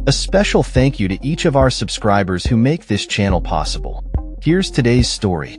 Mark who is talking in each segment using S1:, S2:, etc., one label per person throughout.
S1: A special thank you to each of our subscribers who make this channel possible. Here's today's story.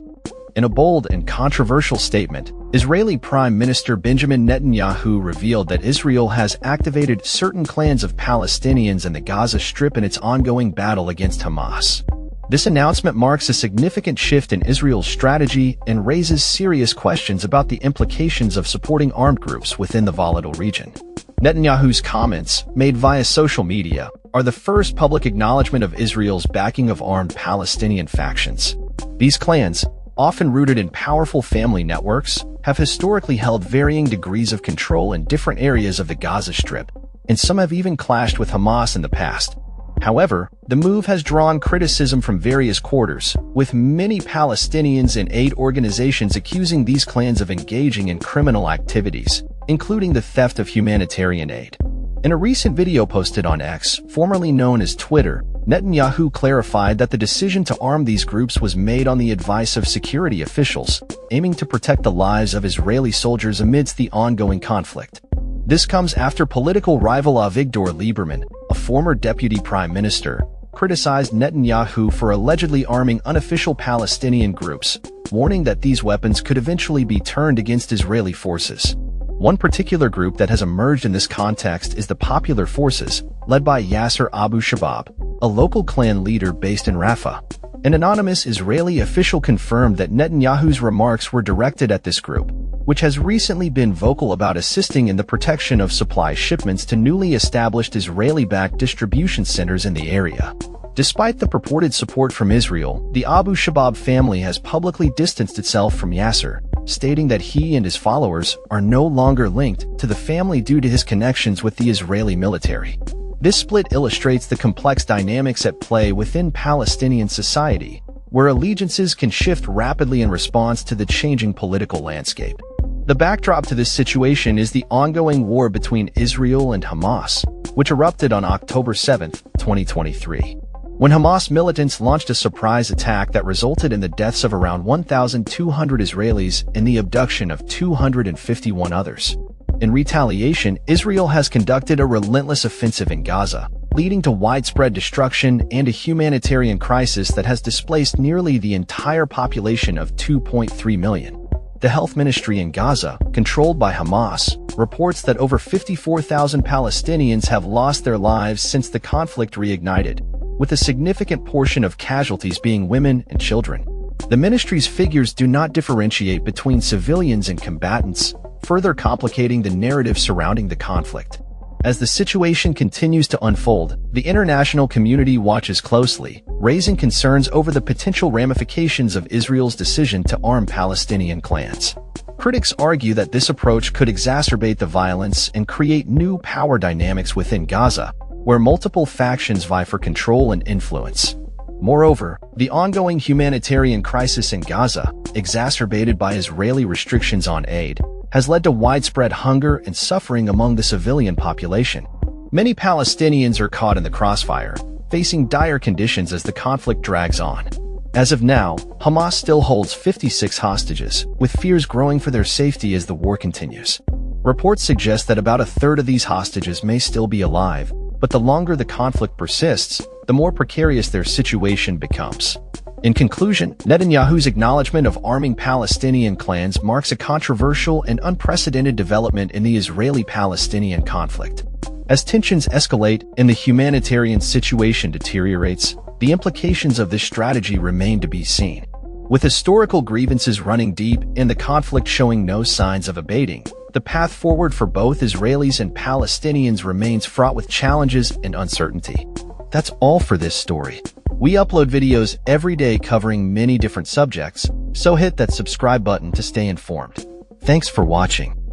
S1: In a bold and controversial statement, Israeli Prime Minister Benjamin Netanyahu revealed that Israel has activated certain clans of Palestinians in the Gaza Strip in its ongoing battle against Hamas. This announcement marks a significant shift in Israel's strategy and raises serious questions about the implications of supporting armed groups within the volatile region. Netanyahu's comments, made via social media, are the first public acknowledgement of Israel's backing of armed Palestinian factions. These clans, often rooted in powerful family networks, have historically held varying degrees of control in different areas of the Gaza Strip, and some have even clashed with Hamas in the past. However, the move has drawn criticism from various quarters, with many Palestinians and aid organizations accusing these clans of engaging in criminal activities, including the theft of humanitarian aid. In a recent video posted on X, formerly known as Twitter, Netanyahu clarified that the decision to arm these groups was made on the advice of security officials, aiming to protect the lives of Israeli soldiers amidst the ongoing conflict. This comes after political rival Avigdor Lieberman, a former deputy prime minister, criticized Netanyahu for allegedly arming unofficial Palestinian groups, warning that these weapons could eventually be turned against Israeli forces. One particular group that has emerged in this context is the Popular Forces, led by Yasser Abu Shabab, a local clan leader based in Rafah. An anonymous Israeli official confirmed that Netanyahu's remarks were directed at this group, which has recently been vocal about assisting in the protection of supply shipments to newly established Israeli-backed distribution centers in the area. Despite the purported support from Israel, the Abu Shabab family has publicly distanced itself from Yasser, stating that he and his followers are no longer linked to the family due to his connections with the Israeli military. This split illustrates the complex dynamics at play within Palestinian society, where allegiances can shift rapidly in response to the changing political landscape. The backdrop to this situation is the ongoing war between Israel and Hamas, which erupted on October 7, 2023. When Hamas militants launched a surprise attack that resulted in the deaths of around 1,200 Israelis and the abduction of 251 others. In retaliation, Israel has conducted a relentless offensive in Gaza, leading to widespread destruction and a humanitarian crisis that has displaced nearly the entire population of 2.3 million. The health ministry in Gaza, controlled by Hamas, reports that over 54,000 Palestinians have lost their lives since the conflict reignited, with a significant portion of casualties being women and children. The ministry's figures do not differentiate between civilians and combatants, further complicating the narrative surrounding the conflict. As the situation continues to unfold, the international community watches closely, raising concerns over the potential ramifications of Israel's decision to arm Palestinian clans. Critics argue that this approach could exacerbate the violence and create new power dynamics within Gaza, where multiple factions vie for control and influence. Moreover, the ongoing humanitarian crisis in Gaza, exacerbated by Israeli restrictions on aid, has led to widespread hunger and suffering among the civilian population. Many Palestinians are caught in the crossfire, facing dire conditions as the conflict drags on. As of now, Hamas still holds 56 hostages, with fears growing for their safety as the war continues. Reports suggest that about a third of these hostages may still be alive, but the longer the conflict persists, the more precarious their situation becomes. In conclusion, Netanyahu's acknowledgement of arming Palestinian clans marks a controversial and unprecedented development in the Israeli-Palestinian conflict. As tensions escalate and the humanitarian situation deteriorates, the implications of this strategy remain to be seen. With historical grievances running deep and the conflict showing no signs of abating, the path forward for both Israelis and Palestinians remains fraught with challenges and uncertainty. That's all for this story. We upload videos every day covering many different subjects, so hit that subscribe button to stay informed. Thanks for watching.